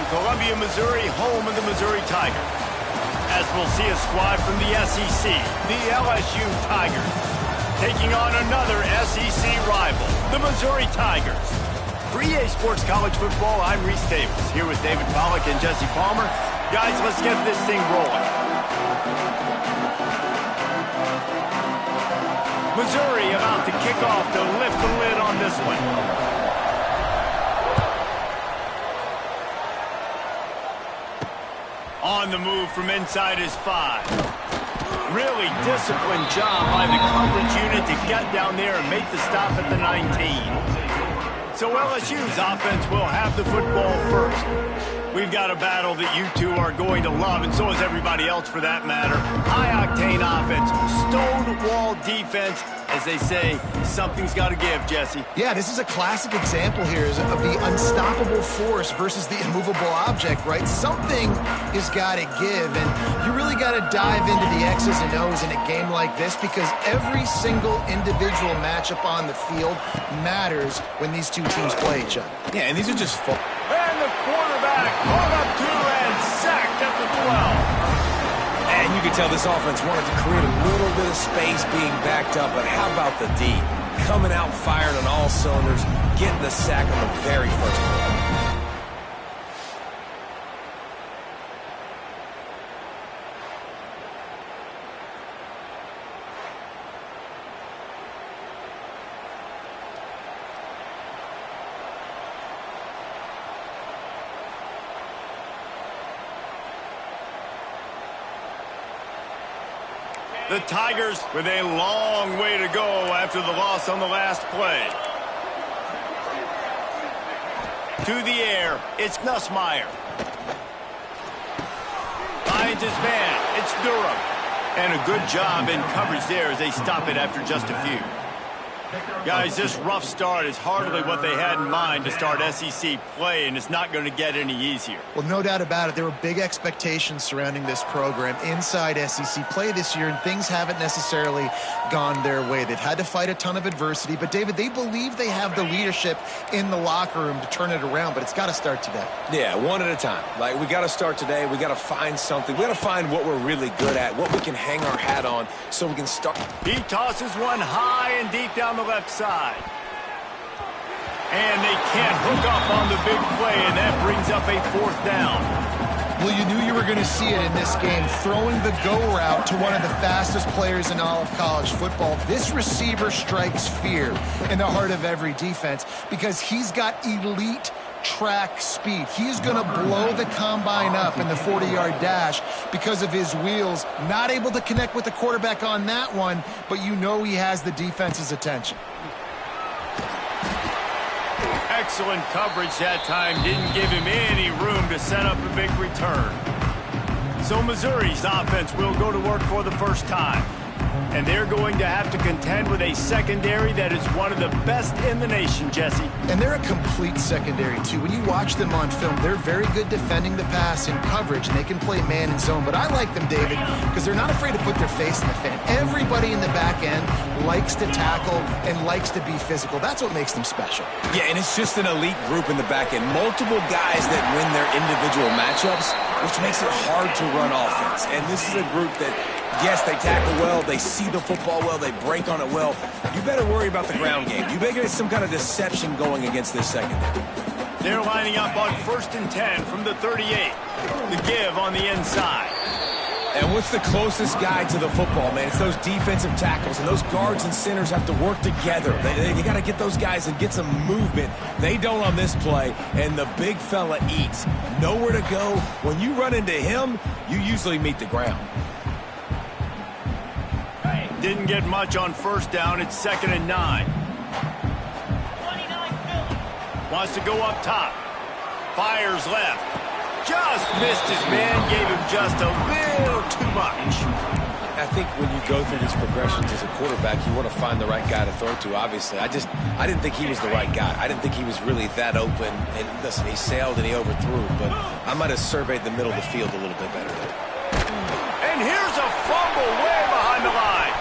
Columbia, Missouri, home of the Missouri Tigers. As we'll see a squad from the SEC, the LSU Tigers, taking on another SEC rival, the Missouri Tigers. For EA Sports College Football, I'm Reese Davis, here with David Pollack and Jesse Palmer. Guys, let's get this thing rolling. Missouri about to kick off to lift the lid on this one. On the move from inside his 5. Really disciplined job by the coverage unit to get down there and make the stop at the 19. So LSU's offense will have the football first. We've got a battle that you two are going to love, and so is everybody else for that matter. High-octane offense, stone-wall defense. As they say, something's got to give, Jesse. Yeah, this is a classic example here of the unstoppable force versus the immovable object, right? Something has got to give, and you really got to dive into the X's and O's in a game like this because every single individual matchup on the field matters when these two teams play each other. Yeah, and these are just fun. And the quarterback caught up to and sacked at the 12. And you can tell this offense wanted to create a little bit of space being backed up, but how about the D? Coming out firing on all cylinders, getting the sack on the very first play. The Tigers with a long way to go after the loss on the last play. To the air, it's Nussmeier. Finds his man, it's Durham. And a good job in coverage there as they stop it after just a few. Guys, this rough start is hardly what they had in mind to start SEC play, and it's not going to get any easier. Well, no doubt about it. There were big expectations surrounding this program inside SEC play this year, and things haven't necessarily gone their way. They've had to fight a ton of adversity, but, David, they believe they have the leadership in the locker room to turn it around, but it's got to start today. Yeah, one at a time. Like, we got to start today. We got to find something. We got to find what we're really good at, what we can hang our hat on so we can start. He tosses one high and deep down the left side. And they can't hook up on the big play, and that brings up a 4th down. Well, you knew you were going to see it in this game, throwing the go route to one of the fastest players in all of college football. This receiver strikes fear in the heart of every defense because he's got elite track speed. He's going to blow the combine up in the 40-yard dash because of his wheels. Not able to connect with the quarterback on that one, but you know he has the defense's attention. Excellent coverage that time. Didn't give him any room to set up a big return. So Missouri's offense will go to work for the first time. And they're going to have to contend with a secondary that is one of the best in the nation, Jesse. And they're a complete secondary, too. When you watch them on film, they're very good defending the pass in coverage, and they can play man and zone. But I like them, David, because they're not afraid to put their face in the fan. Everybody in the back end likes to tackle and likes to be physical. That's what makes them special. Yeah, and it's just an elite group in the back end. Multiple guys that win their individual matchups, which makes it hard to run offense. And this is a group that, yes, they tackle well, they see the football well, they break on it well. You better worry about the ground game. You better get some kind of deception going against this secondary. They're lining up on 1st and 10 from the 38. The give on the inside. And what's the closest guy to the football, man? It's those defensive tackles, and those guards and centers have to work together. They got to get those guys and get some movement. They don't on this play, and the big fella eats. Nowhere to go. When you run into him, you usually meet the ground. Didn't get much on 1st down. It's 2nd and 9. Wants to go up top. Fires left. Just missed his man. Gave him just a little too much. I think when you go through these progressions as a quarterback, you want to find the right guy to throw to, obviously. I didn't think he was the right guy. I didn't think he was really that open. And listen, he sailed and he overthrew, but I might have surveyed the middle of the field a little bit better there. And here's a fumble way behind the line.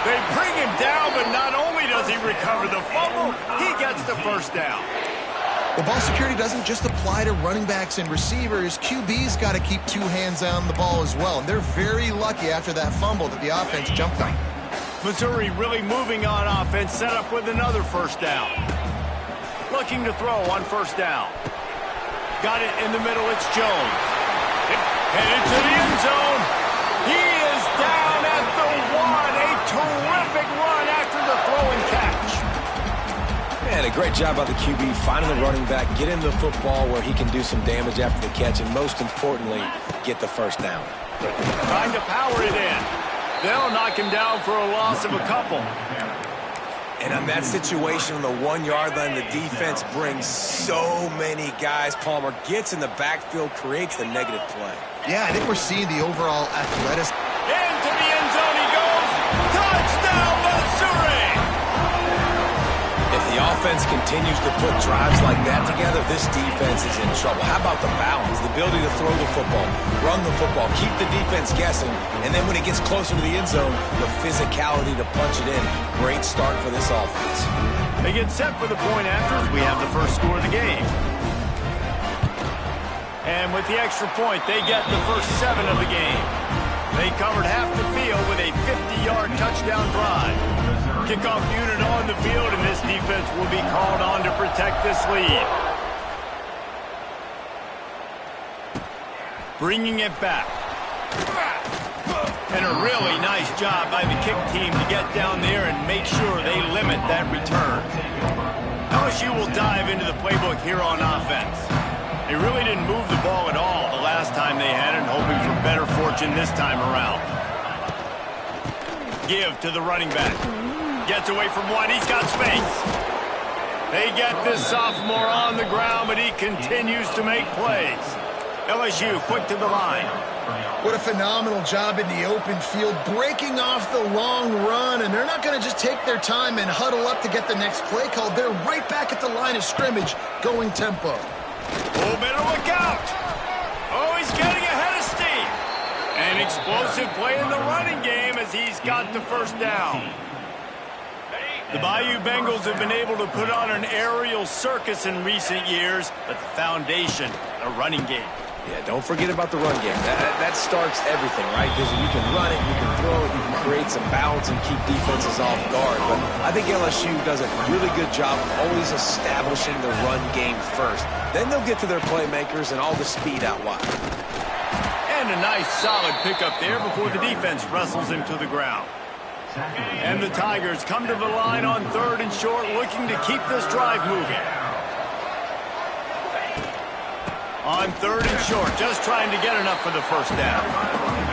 They bring him down, but not only does he recover the fumble, he gets the 1st down. Well, ball security doesn't just apply to running backs and receivers. QB's got to keep two hands on the ball as well. And they're very lucky after that fumble that the offense jumped on. Missouri really moving on offense, set up with another first down. Looking to throw on first down. Got it in the middle, it's Jones. Headed to the end zone. He is down at the 1. A terrific run after the throw and catch. Man, a great job by the QB finding the running back, get him the football where he can do some damage after the catch, and most importantly, get the first down. Trying to power it in. They'll knock him down for a loss of a couple. And on that situation on the 1-yard line, the defense brings so many guys. Palmer gets in the backfield, creates the negative play. Yeah, I think we're seeing the overall athleticism. Into the end zone he goes. Touchdown, Missouri! If the offense continues to put drives like that together, this defense is in trouble. How about the balance, the ability to throw the football, run the football, keep the defense guessing, and then when it gets closer to the end zone, the physicality to punch it in. Great start for this offense. They get set for the point after as we have the first score of the game. And with the extra point, they get the first 7 of the game. They covered half the field with a 50-yard touchdown drive. Kickoff unit on the field, and this defense will be called on to protect this lead. Bringing it back. And a really nice job by the kick team to get down there and make sure they limit that return. LSU will dive into the playbook here on offense. They really didn't move the ball at all the last time they had it, hoping for better fortune this time around. Give to the running back. Gets away from one. He's got space. They get this sophomore on the ground, but he continues to make plays. LSU quick to the line. What a phenomenal job in the open field, breaking off the long run, and they're not going to just take their time and huddle up to get the next play called. They're right back at the line of scrimmage, going tempo. Oh, better look out. Oh, he's getting ahead of steam. An explosive play in the running game as he's got the first down. The Bayou Bengals have been able to put on an aerial circus in recent years, but the foundation, the running game. Yeah, don't forget about the run game. That starts everything, right? Because you can run it, you can throw it, you can create some balance and keep defenses off guard. But I think LSU does a really good job of always establishing the run game first. Then they'll get to their playmakers and all the speed out wide. And a nice solid pickup there before the defense wrestles him to the ground. And the Tigers come to the line on 3rd and short, looking to keep this drive moving. On 3rd and short, just trying to get enough for the first down.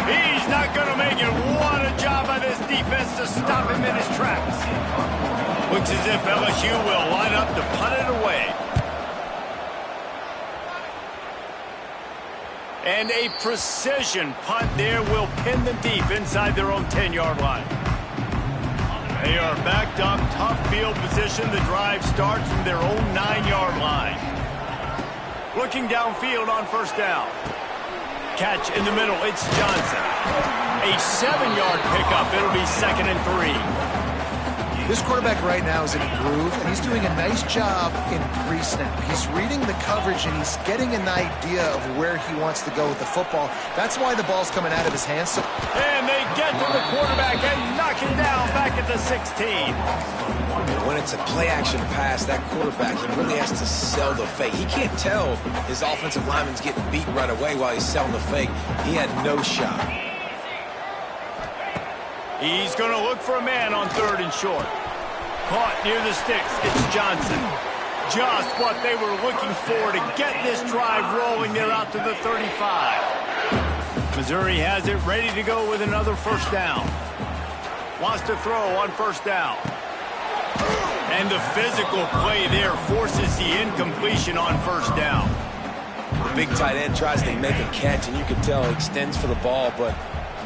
He's not going to make it. What a job by this defense to stop him in his tracks. Looks as if LSU will line up to punt it away. And a precision punt there will pin them deep inside their own 10-yard line. They are backed up, tough field position. The drive starts from their own 9-yard line. Looking downfield on first down. Catch in the middle, it's Johnson. A 7-yard pickup, it'll be 2nd and 3. This quarterback right now is in a groove, and he's doing a nice job in pre-snap. He's reading the coverage, and he's getting an idea of where he wants to go with the football. That's why the ball's coming out of his hands. And they get to the quarterback and knock him down back at the 16. When it's a play-action pass, that quarterback, he really has to sell the fake. He can't tell his offensive lineman's getting beat right away while he's selling the fake. He had no shot. He's going to look for a man on 3rd and short. Caught near the sticks. It's Johnson. Just what they were looking for to get this drive rolling. They're out to the 35. Missouri has it ready to go with another first down. Wants to throw on first down. And the physical play there forces the incompletion on first down. The big tight end tries to make a catch, and you can tell he extends for the ball, but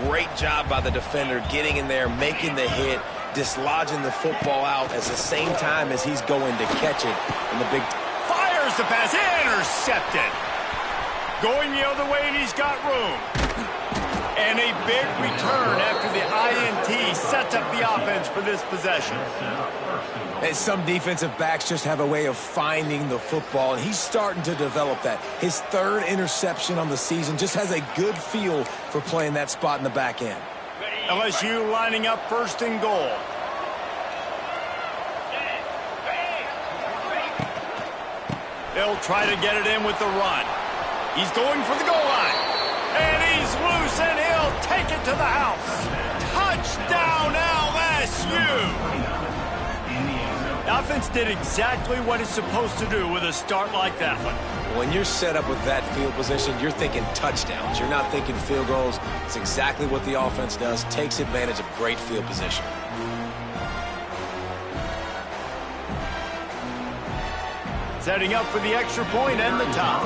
great job by the defender getting in there, making the hit, dislodging the football out at the same time as he's going to catch it. And the big fires the pass, intercepted. Going the other way, and he's got room. And a big return after the INT sets up the offense for this possession. And some defensive backs just have a way of finding the football, and he's starting to develop that. His third interception on the season, just has a good feel for playing that spot in the back end. LSU lining up first and goal. They'll try to get it in with the run. He's going for the goal line. And he's loose, and he'll take it to the house. Touchdown, LSU! The offense did exactly what it's supposed to do with a start like that one. When you're set up with that field position, you're thinking touchdowns. You're not thinking field goals. It's exactly what the offense does, takes advantage of great field position. Setting up for the extra point and the top.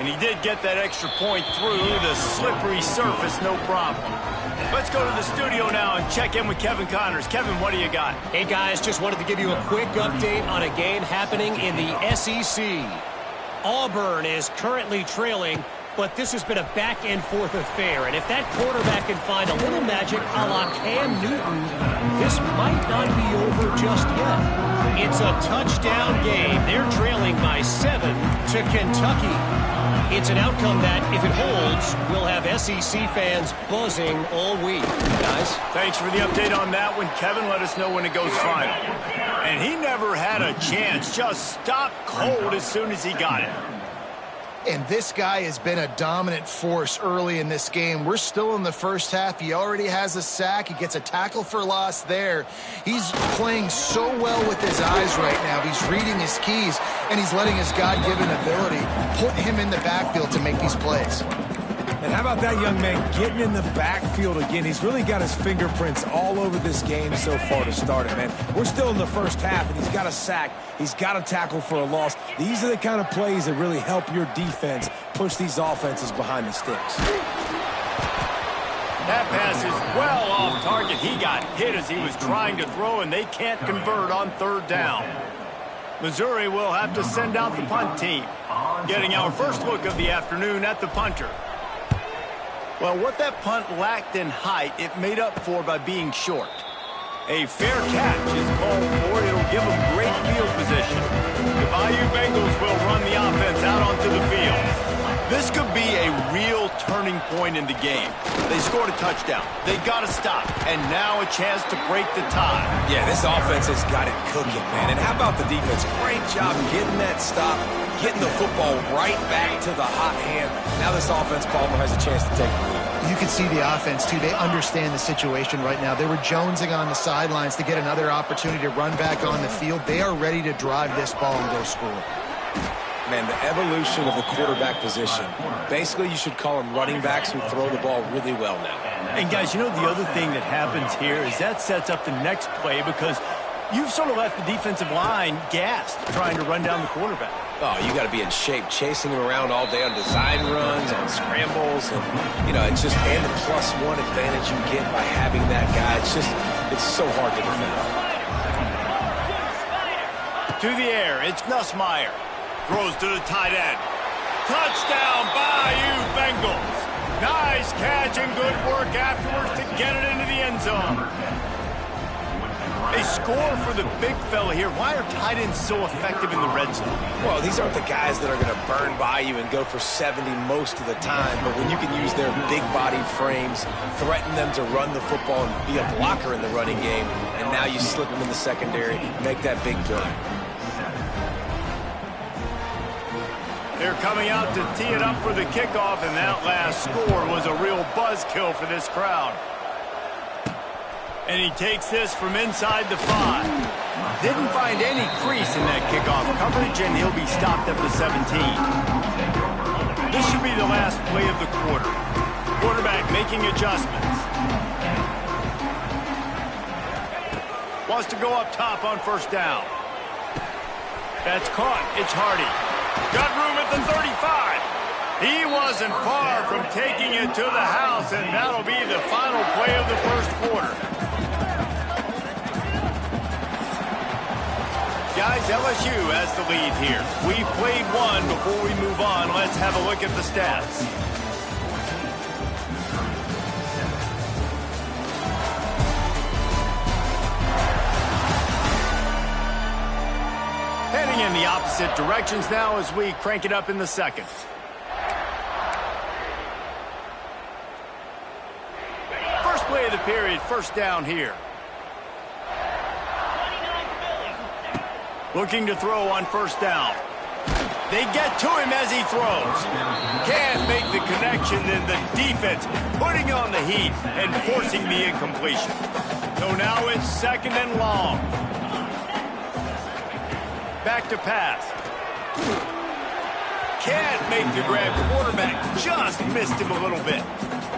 And he did get that extra point through the slippery surface, no problem. Let's go to the studio now and check in with Kevin Connors. Kevin, what do you got? Hey, guys, just wanted to give you a quick update on a game happening in the SEC. Auburn is currently trailing, but this has been a back-and-forth affair. And if that quarterback can find a little magic a la Cam Newton, this might not be over just yet. It's a touchdown game. They're trailing by 7 to Kentucky. It's an outcome that, if it holds, will have SEC fans buzzing all week. Guys? Thanks for the update on that one, Kevin. Let us know when it goes final. And he never had a chance. Just stopped cold as soon as he got it. And this guy has been a dominant force early in this game. We're still in the first half. He already has a sack. He gets a tackle for loss there. He's playing so well with his eyes right now. He's reading his keys, and he's letting his God-given ability put him in the backfield to make these plays. And how about that young man getting in the backfield again? He's really got his fingerprints all over this game so far to start it, man. We're still in the first half, and he's got a sack. He's got a tackle for a loss. These are the kind of plays that really help your defense push these offenses behind the sticks. That pass is well off target. He got hit as he was trying to throw, and they can't convert on third down. Missouri will have to send out the punt team. Getting our first look of the afternoon at the punter. Well, what that punt lacked in height, it made up for by being short. A fair catch is called for. It'll give them great field position. The Bayou Bengals will run the offense out onto the field. This could be a real turning point in the game. They scored a touchdown. They got to stop. And now a chance to break the tie. Yeah, this offense has got it cooking, man. And how about the defense? Great job getting that stop, getting the football right back to the hot hand. Now this offense, Palmer, has a chance to take the lead. You can see the offense, too. They understand the situation right now. They were jonesing on the sidelines to get another opportunity to run back on the field. They are ready to drive this ball and go score. Man, the evolution of the quarterback position. Basically, you should call them running backs who throw the ball really well now. And, guys, you know the other thing that happens here is that sets up the next play because you've sort of left the defensive line gassed trying to run down the quarterback. Oh, you got to be in shape, chasing him around all day on design runs, on scrambles, and, you know, it's just and the +1 advantage you get by having that guy. It's so hard to defend. To the air, it's Nussmeier. Throws to the tight end. Touchdown, Bayou Bengals. Nice catch and good work afterwards to get it into the end zone. A score for the big fella here. Why are tight ends so effective in the red zone? Well, these aren't the guys that are going to burn by you and go for 70 most of the time, but when you can use their big-bodied frames, threaten them to run the football and be a blocker in the running game, and now you slip them in the secondary, make that big play. They're coming out to tee it up for the kickoff, and that last score was a real buzzkill for this crowd. And he takes this from inside the 5. Didn't find any crease in that kickoff coverage, and he'll be stopped at the 17. This should be the last play of the quarter. Quarterback making adjustments. Wants to go up top on first down. That's caught. It's Hardy. Got room at the 35. He wasn't far from taking it to the house, and that'll be the final play of the first quarter. Guys, LSU has the lead here. We've played one. Before we move on, let's have a look at the stats. Heading in the opposite directions now as we crank it up in the second. First play of the period, first down here. Looking to throw on first down. They get to him as he throws. Can't make the connection, and the defense putting on the heat and forcing the incompletion. So now it's second and long. Back to pass. Can't make the grab. Quarterback just missed him a little bit.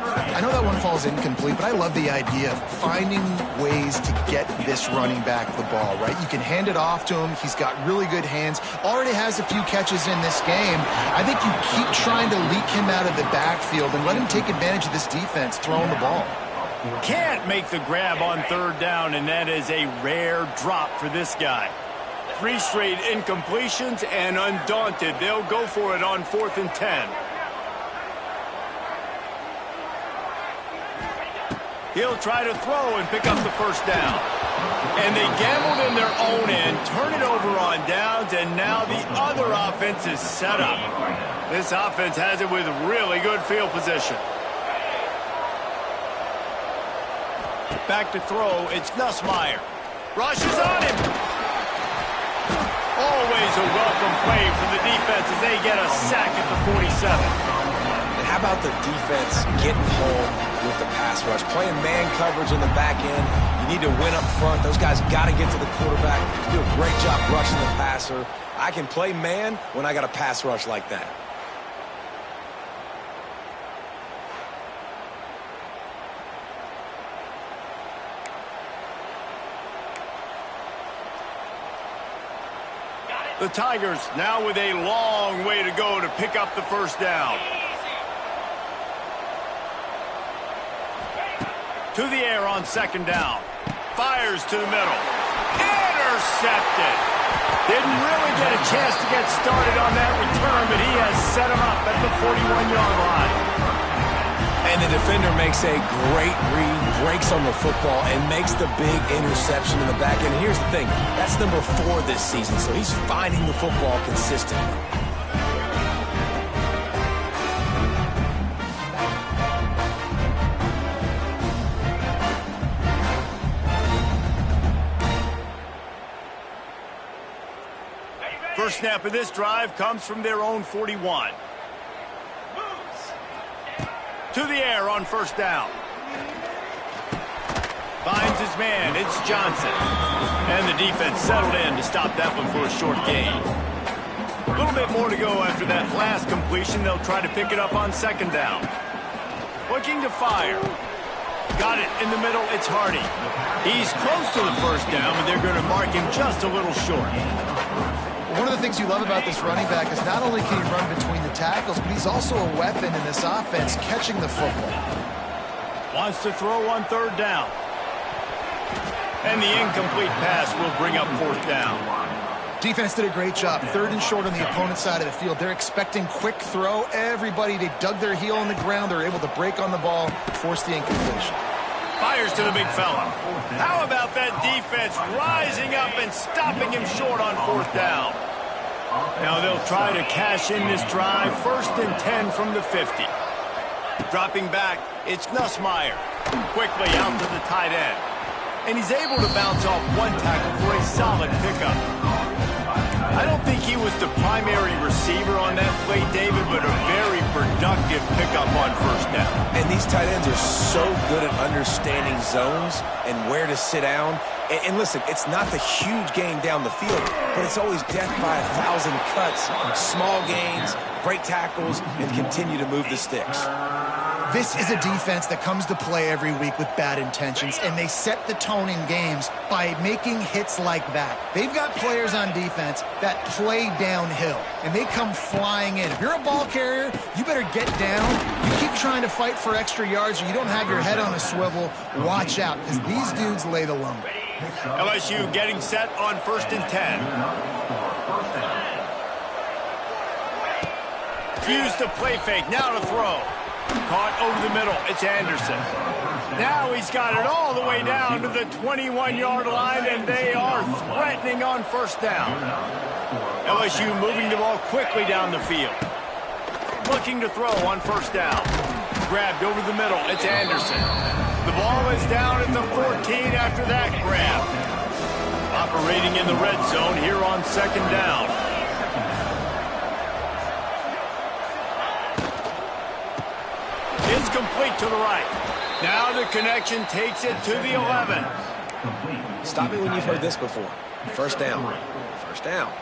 I know that one falls incomplete, but I love the idea of finding ways to get this running back the ball, right? You can hand it off to him. He's got really good hands. Already has a few catches in this game. I think you keep trying to leak him out of the backfield and let him take advantage of this defense throwing the ball. Can't make the grab on third down, and that is a rare drop for this guy. 3 straight incompletions, and undaunted, they'll go for it on 4th and 10. He'll try to throw and pick up the first down. And they gambled in their own end, turn it over on downs, and now the other offense is set up. This offense has it with really good field position. Back to throw, it's Nussmeier. Rushes on him. Always a welcome play for the defense as they get a sack at the 47. And how about the defense getting home with the pass rush? Playing man coverage in the back end. You need to win up front. Those guys got to get to the quarterback. Do a great job rushing the passer. I can play man when I got a pass rush like that. The Tigers now with a long way to go to pick up the first down. To the air on second down. Fires to the middle. Intercepted. Didn't really get a chance to get started on that return, but he has set him up at the 41-yard line. And the defender makes a great read, breaks on the football, and makes the big interception in the back end. Here's the thing. That's number 4 this season, so he's finding the football consistently. First snap of this drive comes from their own 41. To the air on first down. Finds his man. It's Johnson. And the defense settled in to stop that one for a short gain. A little bit more to go after that last completion. They'll try to pick it up on second down. Looking to fire. Got it in the middle. It's Hardy. He's close to the first down, but they're going to mark him just a little short. One of the things you love about this running back is not only can he run between the tackles, but he's also a weapon in this offense, catching the football. Wants to throw on third down. And the incomplete pass will bring up fourth down. Defense did a great job. 3rd and short on the opponent's side of the field. They're expecting quick throw. Everybody, they dug their heel on the ground. They're able to break on the ball, force the incompletion. Fires to the big fella. How about that defense rising up and stopping him short on fourth down? Now they'll try to cash in this drive. 1st and 10 from the 50. Dropping back, it's Nussmeier. Quickly out to the tight end. And he's able to bounce off one tackle for a solid pickup. I don't think he was the primary receiver on that play, David, but a very productive pickup on first down. And these tight ends are so good at understanding zones and where to sit down. And listen, it's not the huge gain down the field, but it's always death by 1,000 cuts, small gains, break tackles, and continue to move the sticks. This is a defense that comes to play every week with bad intentions, and they set the tone in games by making hits like that. They've got players on defense that play downhill, and they come flying in. If you're a ball carrier, you better get down. You keep trying to fight for extra yards, or you don't have your head on a swivel. Watch out, because these dudes lay the lumber. LSU getting set on 1st and 10. Fuse the play fake, now to throw. Caught over the middle, it's Anderson. Now he's got it all the way down to the 21-yard line, and they are threatening on 1st down. LSU moving the ball quickly down the field. Looking to throw on 1st down. Grabbed over the middle, it's Anderson. The ball is down at the 14 after that grab. Operating in the red zone here on 2nd down. It's complete to the right. Now the connection takes it to the 11. Stop me when you've heard this before. 1st down. 1st down.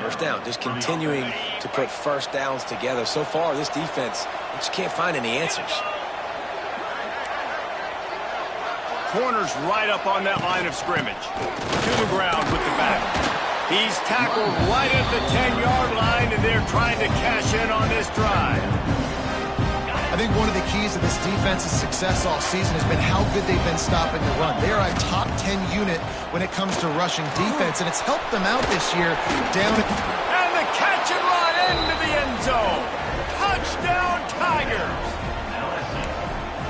1st down. Just continuing to put 1st downs together. So far, this defense just can't find any answers. Corner's right up on that line of scrimmage. To the ground with the back. He's tackled right at the 10-yard line, and they're trying to cash in on this drive. I think one of the keys to this defense's success all season has been how good they've been stopping the run. They are a top 10 unit when it comes to rushing defense, and it's helped them out this year down. And the catch and run into the end zone. Touchdown, Tigers.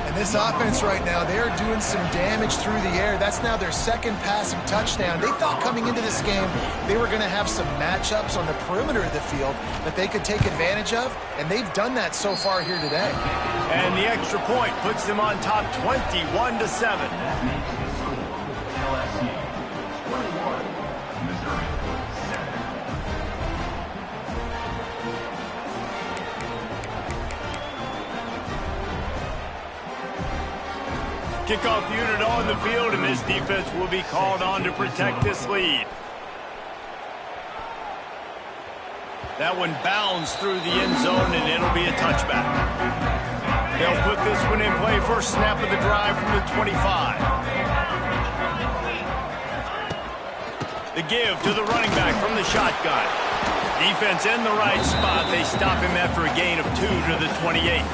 And this offense right now, they are doing some damage through the air. That's now their 2nd passing touchdown. They thought coming into this game they were going to have some matchups on the perimeter of the field that they could take advantage of, and they've done that so far here today. And the extra point puts them on top 21-7. Kickoff unit on the field, and this defense will be called on to protect this lead. That one bounds through the end zone, and it'll be a touchback. They'll put this one in play. First snap of the drive from the 25. The give to the running back from the shotgun. Defense in the right spot. They stop him after a gain of 2 to the 28.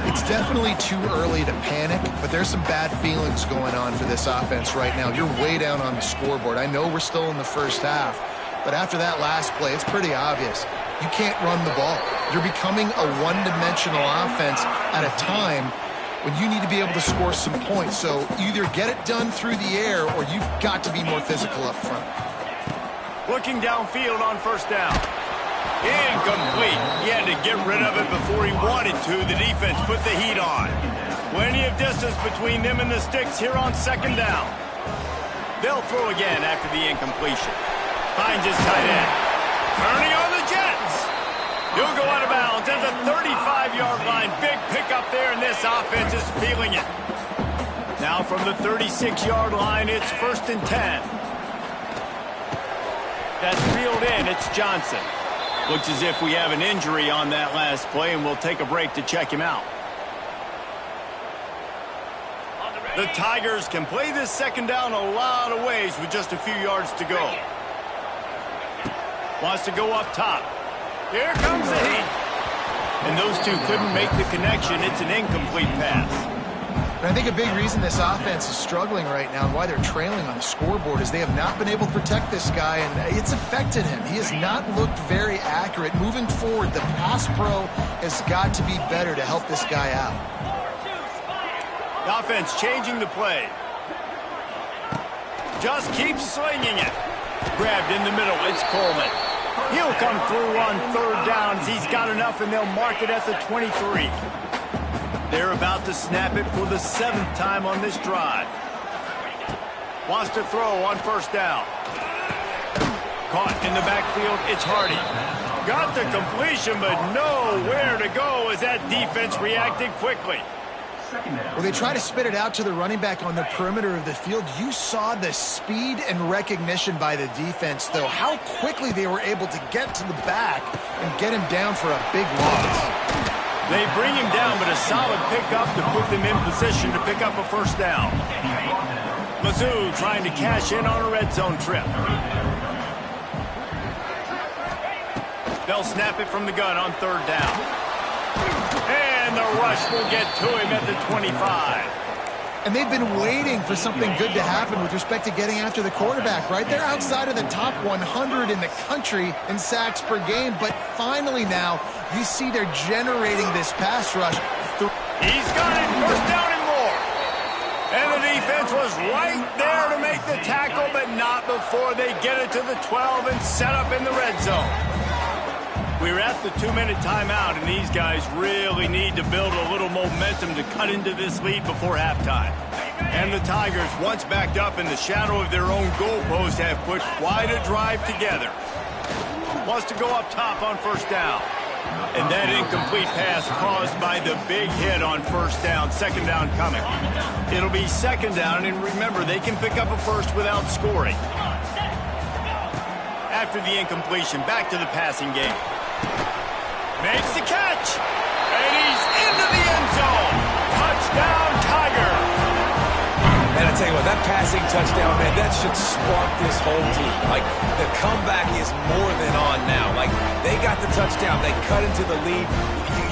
It's definitely too early to panic, but there's some bad feelings going on for this offense right now. You're way down on the scoreboard. I know we're still in the 1st half, but after that last play, it's pretty obvious. You can't run the ball. You're becoming a one-dimensional offense at a time when you need to be able to score some points. So either get it done through the air or you've got to be more physical up front. Looking downfield on 1st down. Incomplete. He had to get rid of it before he wanted to. The defense put the heat on. Plenty of distance between them and the sticks here on 2nd down. They'll throw again after the incompletion. Finds his tight end. Turning on the Jets. He'll go out of bounds at the 35-yard line. Big pickup there, and this offense is feeling it. Now from the 36-yard line, it's 1st and 10. That's reeled in. It's Johnson. Looks as if we have an injury on that last play, and we'll take a break to check him out. The Tigers can play this 2nd down a lot of ways with just a few yards to go. Wants to go up top. Here comes the heat. And those two couldn't make the connection. It's an incomplete pass. And I think a big reason this offense is struggling right now and why they're trailing on the scoreboard is they have not been able to protect this guy, and it's affected him. He has not looked very accurate. Moving forward, the pass pro has got to be better to help this guy out. The offense changing the play. Just keeps slinging it. Grabbed in the middle, it's Coleman. He'll come through on 3rd downs. He's got enough, and they'll mark it at the 23. They're about to snap it for the 7th time on this drive. Wants to throw on 1st down. Caught in the backfield, it's Hardy. Got the completion, but nowhere to go as that defense reacted quickly. Well, they try to spit it out to the running back on the perimeter of the field. You saw the speed and recognition by the defense, though, how quickly they were able to get to the back and get him down for a big loss. They bring him down, but a solid pickup to put them in position to pick up a 1st down. Mizzou trying to cash in on a red zone trip. They'll snap it from the gun on 3rd down. And the rush will get to him at the 25. And they've been waiting for something good to happen with respect to getting after the quarterback, right? They're outside of the top 100 in the country in sacks per game, but finally now you see they're generating this pass rush. He's got it, first down and more. And the defense was right there to make the tackle, but not before they get it to the 12 and set up in the red zone. We're at the 2-minute timeout, and these guys really need to build a little momentum to cut into this lead before halftime. And the Tigers, once backed up in the shadow of their own goalpost, have put quite a drive together. Wants to go up top on first down. And that incomplete pass caused by the big hit on first down, second down coming. It'll be second down, and remember, they can pick up a first without scoring. After the incompletion, back to the passing game. Makes the catch, and he's into the end zone. Touchdown, Tiger. And I tell you what, that passing touchdown, man, that should spark this whole team. Like, the comeback is more than on now. Like, they got the touchdown. They cut into the lead.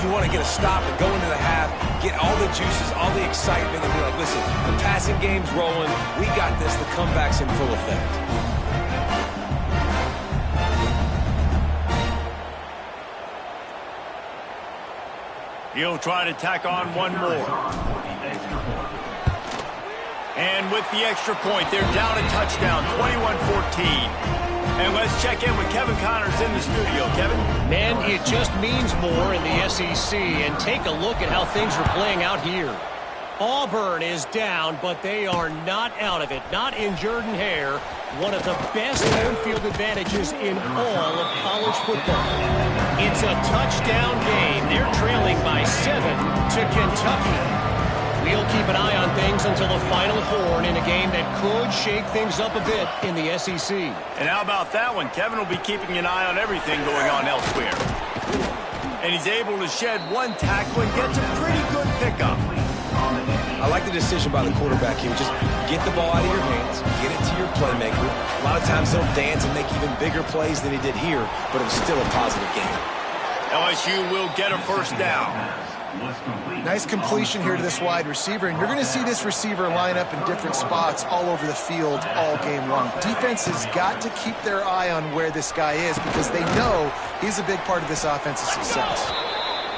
You want to get a stop and go into the half, get all the juices, all the excitement, and be like, listen, the passing game's rolling. We got this. The comeback's in full effect. He'll try to tack on one more. And with the extra point, they're down a touchdown, 21-14. And let's check in with Kevin Connors in the studio. Kevin? Man, it just means more in the SEC. And take a look at how things are playing out here. Auburn is down, but they are not out of it. Not in Jordan-Hare, one of the best home field advantages in all of college football. It's a touchdown game. They're trailing by 7 to Kentucky. We'll keep an eye on things until the final horn in a game that could shake things up a bit in the SEC. And how about that one? Kevin will be keeping an eye on everything going on elsewhere. And he's able to shed one tackle and gets a pretty good pickup. I like the decision by the quarterback here. Just get the ball out of your hands, get it to your playmaker. A lot of times he'll dance and make even bigger plays than he did here, but it was still a positive game. LSU will get a first down. Nice completion here to this wide receiver, and you're going to see this receiver line up in different spots all over the field all game long. Defense has got to keep their eye on where this guy is because they know he's a big part of this offensive success.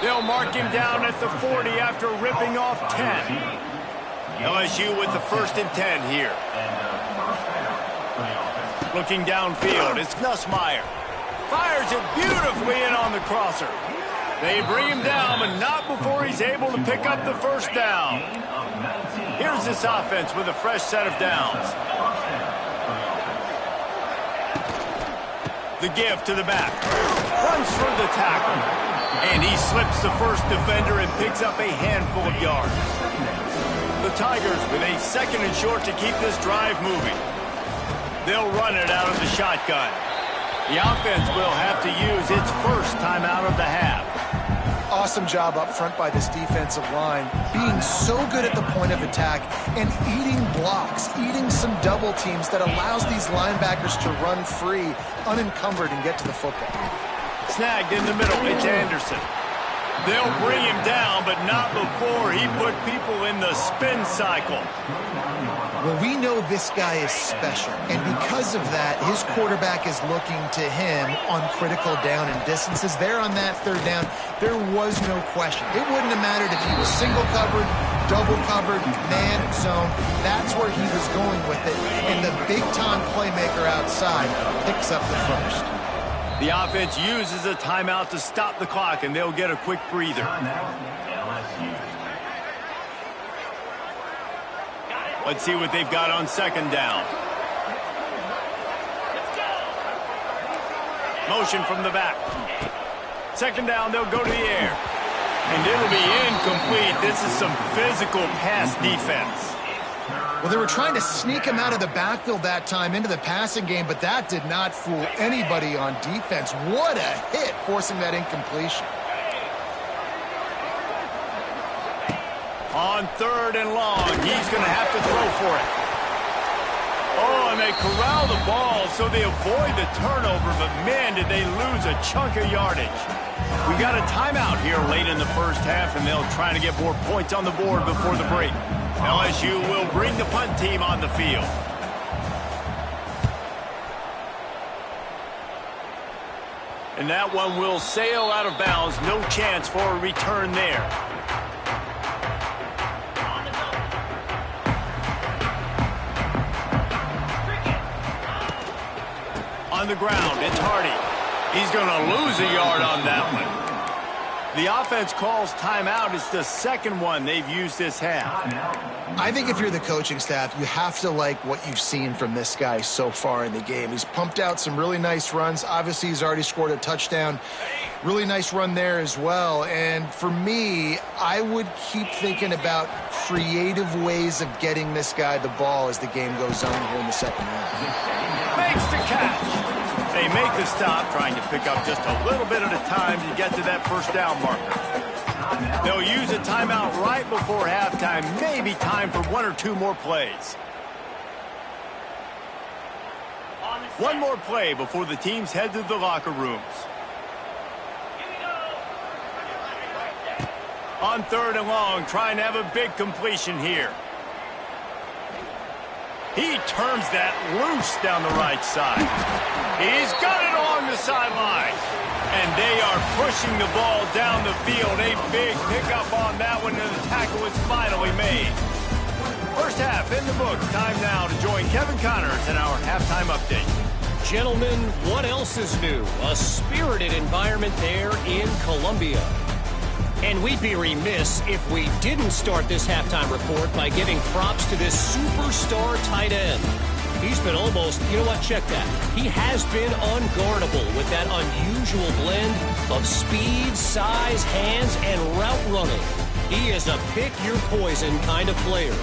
They'll mark him down at the 40 after ripping off 10. LSU with the 1st and 10 here. Looking downfield, it's Nussmeier. Fires it beautifully in on the crosser. They bring him down, but not before he's able to pick up the first down. Here's this offense with a fresh set of downs. The give to the back. Runs for the tackle. And he slips the first defender and picks up a handful of yards. The Tigers with a 2nd and short to keep this drive moving. They'll run it out of the shotgun. The offense will have to use its first timeout of the half. Awesome job up front by this defensive line, being so good at the point of attack and eating blocks, eating some double teams that allows these linebackers to run free, unencumbered, and get to the football. Snagged in the middle, it's Anderson. They'll bring him down, but not before he put people in the spin cycle. Well, we know this guy is special, and because of that, his quarterback is looking to him on critical down and distances. There on that 3rd down, there was no question. It wouldn't have mattered if he was single covered, double covered, man zone. That's where he was going with it, and the big-time playmaker outside picks up the first. The offense uses a timeout to stop the clock, and they'll get a quick breather. Let's see what they've got on 2nd down. Motion from the back. 2nd down, they'll go to the air. And it'll be incomplete. This is some physical pass defense. Well, they were trying to sneak him out of the backfield that time into the passing game, but that did not fool anybody on defense. What a hit, forcing that incompletion. On 3rd and long, he's going to have to throw for it. Oh, and they corral the ball so they avoid the turnover, but man, did they lose a chunk of yardage. We got a timeout here late in the 1st half, and they'll try to get more points on the board before the break. LSU will bring the punt team on the field. And that one will sail out of bounds. No chance for a return there. On the ground, it's Hardy. He's going to lose a yard on that one. The offense calls timeout. It's the second one they've used this half. I think if you're the coaching staff, you have to like what you've seen from this guy so far in the game. He's pumped out some really nice runs. Obviously, he's already scored a touchdown. Really nice run there as well. And for me, I would keep thinking about creative ways of getting this guy the ball as the game goes on here in the second half. Makes the catch. They make the stop, trying to pick up just a little bit at a time to get to that first down marker. They'll use a timeout right before halftime, maybe time for one or two more plays. One more play before the teams head to the locker rooms. On 3rd and long, trying to have a big completion here. He turns that loose down the right side. He's got it along the sideline. And they are pushing the ball down the field. A big pickup on that one, and the tackle is finally made. First half in the books. Time now to join Kevin Connors in our halftime update. Gentlemen, what else is new? A spirited environment there in Columbia. And we'd be remiss if we didn't start this halftime report by giving props to this superstar tight end. He's been almost, you know what, check that. He has been unguardable with that unusual blend of speed, size, hands, and route running. He is a pick-your-poison kind of player.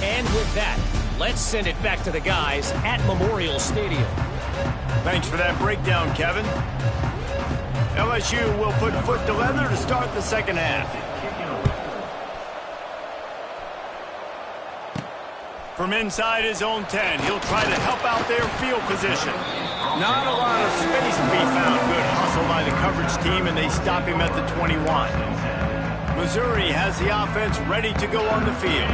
And with that, let's send it back to the guys at Memorial Stadium. Thanks for that breakdown, Kevin. LSU will put foot to leather to start the second half. From inside his own 10, he'll try to help out their field position. Not a lot of space to be found. Good hustle by the coverage team, and they stop him at the 21. Missouri has the offense ready to go on the field.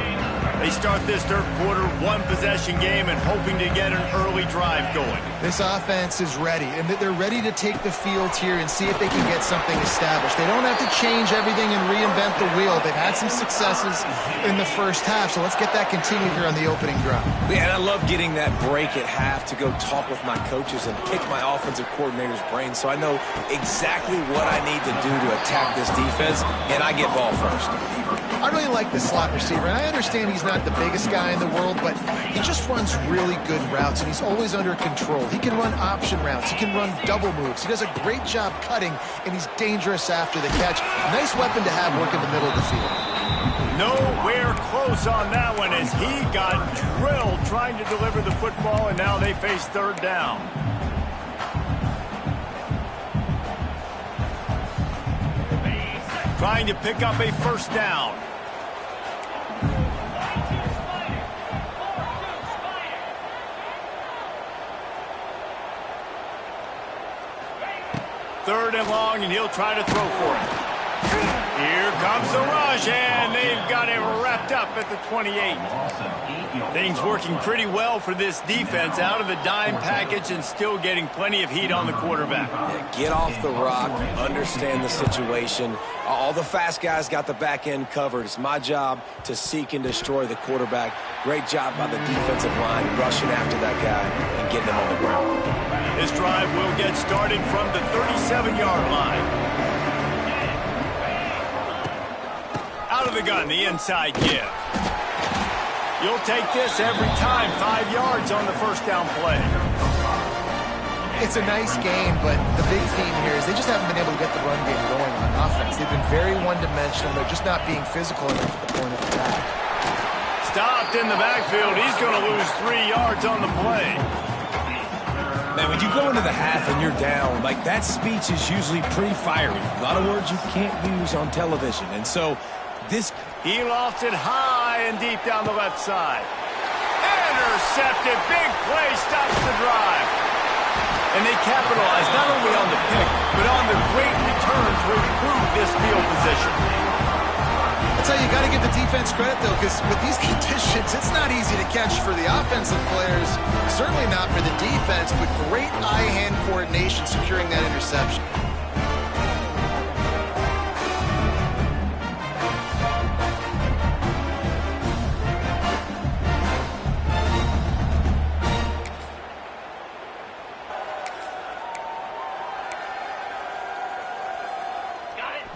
They start this third quarter one-possession game and hoping to get an early drive going. This offense is ready, and they're ready to take the field here and see if they can get something established. They don't have to change everything and reinvent the wheel. They've had some successes in the first half, so let's get that continued here on the opening drive. Yeah, and I love getting that break at half to go talk with my coaches and pick my offensive coordinator's brain so I know exactly what I need to do to attack this defense, and I get ball first. I really like the slot receiver, and I understand he's not the biggest guy in the world, but he just runs really good routes, and he's always under control. He can run option routes. He can run double moves. He does a great job cutting, and he's dangerous after the catch. Nice weapon to have working the middle of the field. Nowhere close on that one as he got drilled trying to deliver the football, and now they face third down. Trying to pick up a first down. Third and long, and he'll try to throw for it. Here comes the rush, and they've got it wrapped up at the 28. Things working pretty well for this defense, out of the dime package and still getting plenty of heat on the quarterback. Yeah, get off the rock, understand the situation. All the fast guys got the back end covered. It's my job to seek and destroy the quarterback. Great job by the defensive line rushing after that guy and getting him on the ground. This drive will get started from the 37-yard line. Out of the gun, the inside give. You'll take this every time. 5 yards on the first down play. It's a nice game, but the big theme here is they just haven't been able to get the run game going on offense. They've been very one-dimensional. They're just not being physical enough at the point of attack. Stopped in the backfield. He's going to lose 3 yards on the play. Man, when you go into the half and you're down, like that speech is usually pretty fiery. A lot of words you can't use on television. And so this... He lofted high and deep down the left side. Intercepted. Big play stops the drive. And they capitalized not only on the pick, but on the great return to improve this field position. That's tell you, you got to give the defense credit, though, because with these conditions, it's not easy to catch for the offensive players, certainly not for the defense, but great eye-hand coordination securing that interception.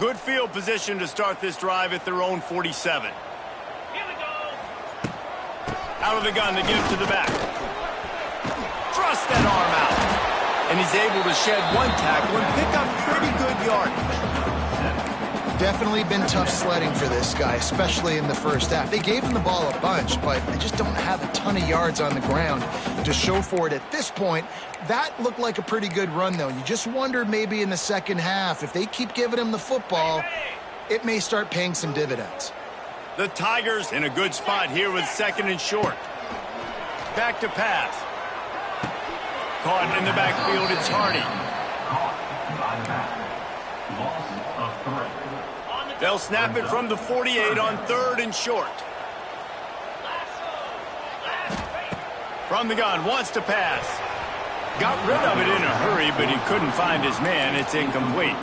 Good field position to start this drive at their own 47. Here we go. Out of the gun to give to the back. Thrust that arm out. And he's able to shed one tackle and pick up pretty good yardage. Definitely been tough sledding for this guy, especially in the first half. They gave him the ball a bunch, but they just don't have a ton of yards on the ground to show for it at this point. That looked like a pretty good run, though. You just wonder maybe in the second half, if they keep giving him the football, it may start paying some dividends. The Tigers in a good spot here with 2nd and short. Back to pass. Caught in the backfield, it's Hardy. They'll snap it from the 48 on 3rd and short. From the gun, wants to pass. Got rid of it in a hurry, but he couldn't find his man. It's incomplete.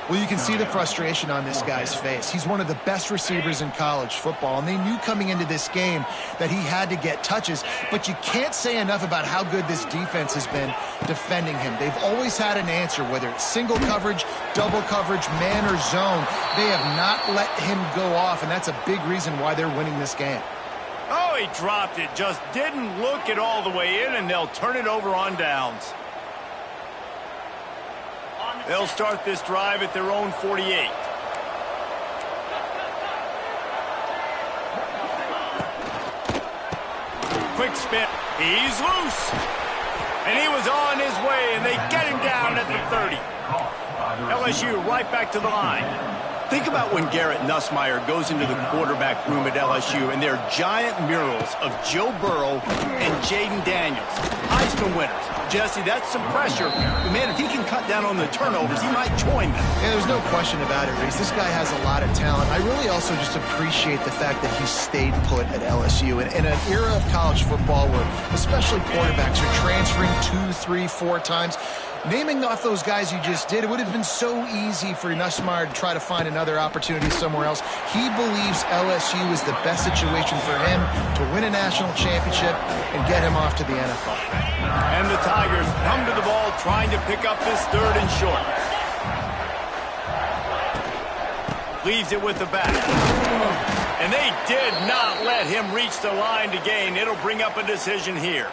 Well, you can see the frustration on this guy's face. He's one of the best receivers in college football, and they knew coming into this game that he had to get touches, but you can't say enough about how good this defense has been defending him. They've always had an answer, whether it's single coverage, double coverage, man or zone. They have not let him go off, and that's a big reason why they're winning this game. Oh, he dropped it. Just didn't look it all the way in, and they'll turn it over on downs. They'll start this drive at their own 48. Quick spin. He's loose. And he was on his way, and they get him down at the 30. LSU right back to the line. Think about when Garrett Nussmeier goes into the quarterback room at LSU and there are giant murals of Joe Burrow and Jaden Daniels, Heisman winners. Jesse, that's some pressure. But man, if he can cut down on the turnovers, he might join them. Yeah, there's no question about it, Reese. This guy has a lot of talent. I really also just appreciate the fact that he stayed put at LSU. And in an era of college football where especially quarterbacks are transferring 2, 3, 4 times, naming off those guys you just did, it would have been so easy for Nussmeier to try to find another opportunity somewhere else. He believes LSU is the best situation for him to win a national championship and get him off to the NFL. And the Tigers come to the ball trying to pick up this 3rd and short. Leaves it with the back. And they did not let him reach the line to gain. It'll bring up a decision here.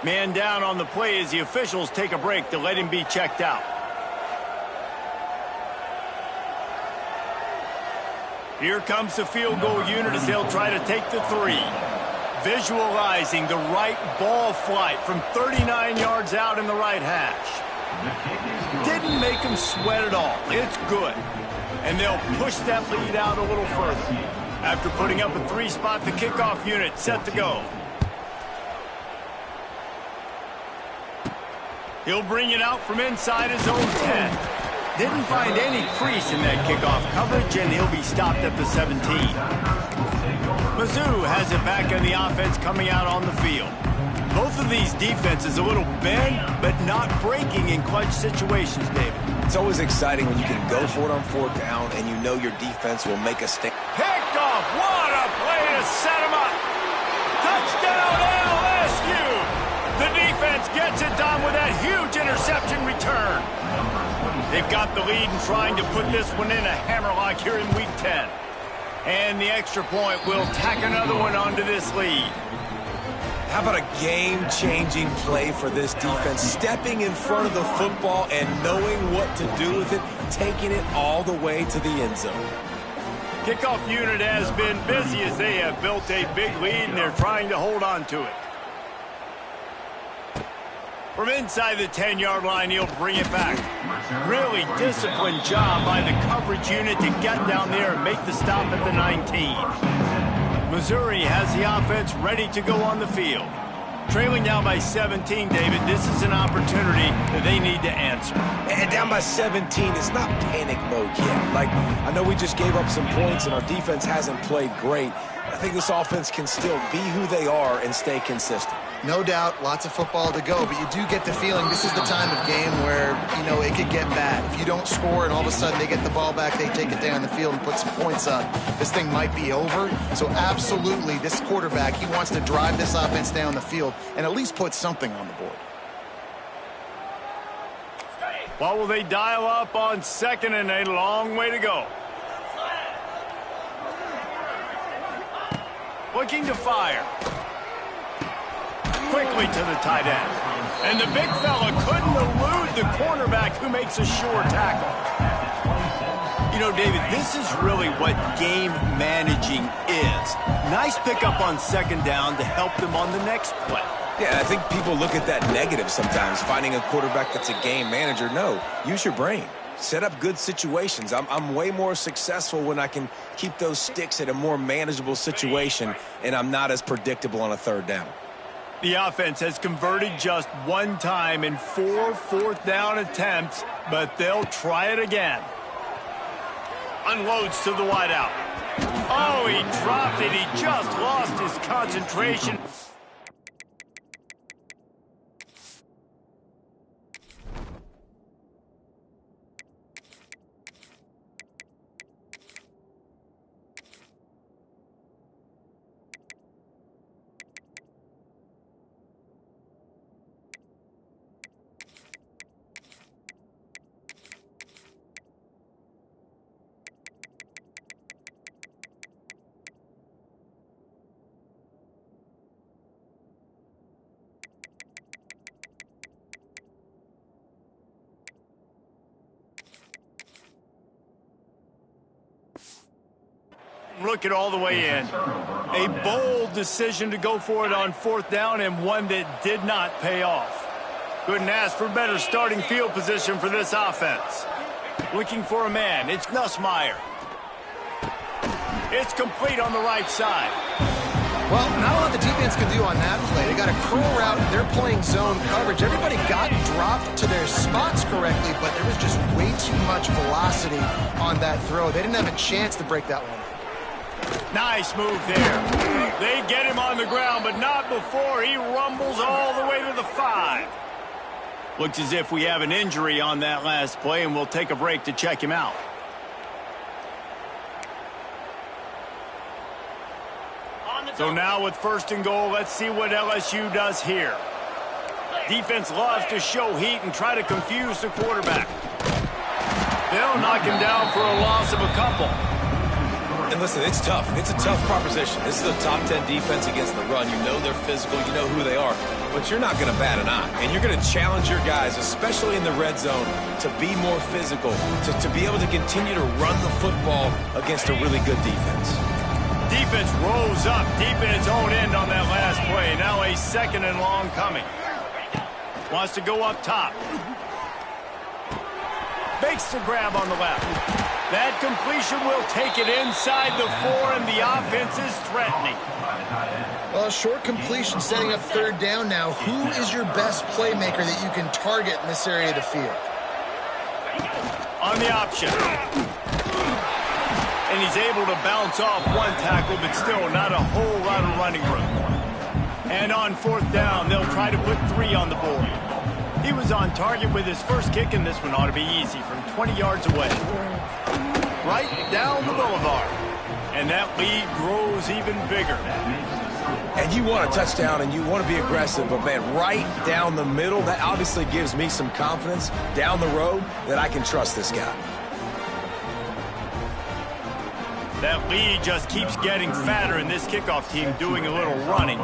Man down on the play as the officials take a break to let him be checked out. Here comes the field goal unit as they'll try to take the 3. Visualizing the right ball flight from 39 yards out in the right hash. Didn't make him sweat at all. It's good. And they'll push that lead out a little further. After putting up a 3 spot, the kickoff unit set to go. He'll bring it out from inside his own 10. Didn't find any crease in that kickoff coverage, and he'll be stopped at the 17. Mizzou has it back in the offense coming out on the field. Both of these defenses a little bent, but not breaking in clutch situations, David. It's always exciting when you can go for it on 4th down and you know your defense will make a stand. Picked off. What a play to set him up. Touchdown LSU. The defense gets it done with that huge interception return. They've got the lead and trying to put this one in a hammerlock here in Week 10. And the extra point will tack another one onto this lead. How about a game-changing play for this defense? Stepping in front of the football and knowing what to do with it, taking it all the way to the end zone. Kickoff unit has been busy as they have built a big lead and they're trying to hold on to it. From inside the 10-yard line, he'll bring it back. Really disciplined job by the coverage unit to get down there and make the stop at the 19. Missouri has the offense ready to go on the field. Trailing now by 17, David, this is an opportunity that they need to answer. And down by 17, it's not panic mode yet. Like, I know we just gave up some points and our defense hasn't played great. I think this offense can still be who they are and stay consistent. No doubt, lots of football to go, but you do get the feeling this is the time of game where, you know, it could get bad. If you don't score and all of a sudden they get the ball back, they take it down the field and put some points up, this thing might be over. So absolutely, this quarterback, he wants to drive this offense down the field and at least put something on the board. What will they dial up on second and a long way to go? Looking to fire. Quickly to the tight end. And the big fella couldn't elude the cornerback who makes a sure tackle. You know, David, this is really what game managing is. Nice pickup on second down to help them on the next play. Yeah, I think people look at that negative sometimes, finding a quarterback that's a game manager. No, use your brain. Set up good situations. I'm way more successful when I can keep those sticks at a more manageable situation, and I'm not as predictable on a third down. The offense has converted just one time in 4 fourth-down attempts, but they'll try it again. Unloads to the wideout. Oh, he dropped it. He just lost his concentration. Look it all the way in. A bold decision to go for it on fourth down and one that did not pay off. Couldn't ask for better starting field position for this offense. Looking for a man. It's Nussmeier. It's complete on the right side. Well, not a lot the defense can do on that play. They got a curl route. They're playing zone coverage. Everybody got dropped to their spots correctly, but there was just way too much velocity on that throw. They didn't have a chance to break that one. Nice move there. They get him on the ground, but not before he rumbles all the way to the 5. Looks as if we have an injury on that last play, and we'll take a break to check him out. So now with first and goal, let's see what LSU does here. Defense loves to show heat and try to confuse the quarterback. They'll knock him down for a loss of a couple. And listen, it's tough. It's a tough proposition. This is a top 10 defense against the run. You know they're physical. You know who they are. But you're not going to bat an eye. And you're going to challenge your guys, especially in the red zone, to be more physical, to be able to continue to run the football against a really good defense. Defense rose up deep in its own end on that last play. Now a second and long coming. Wants to go up top. Makes the grab on the left. That completion will take it inside the 4, and the offense is threatening. Well, a short completion setting up third down now. Who is your best playmaker that you can target in this area of the field? On the option. And he's able to bounce off one tackle, but still not a whole lot of running room. And on fourth down, they'll try to put 3 on the board. He was on target with his first kick, and this one ought to be easy from 20 yards away. Right down the boulevard. And that lead grows even bigger. And you want a touchdown and you want to be aggressive, but man, right down the middle, that obviously gives me some confidence down the road that I can trust this guy. That lead just keeps getting fatter, and this kickoff team doing a little running.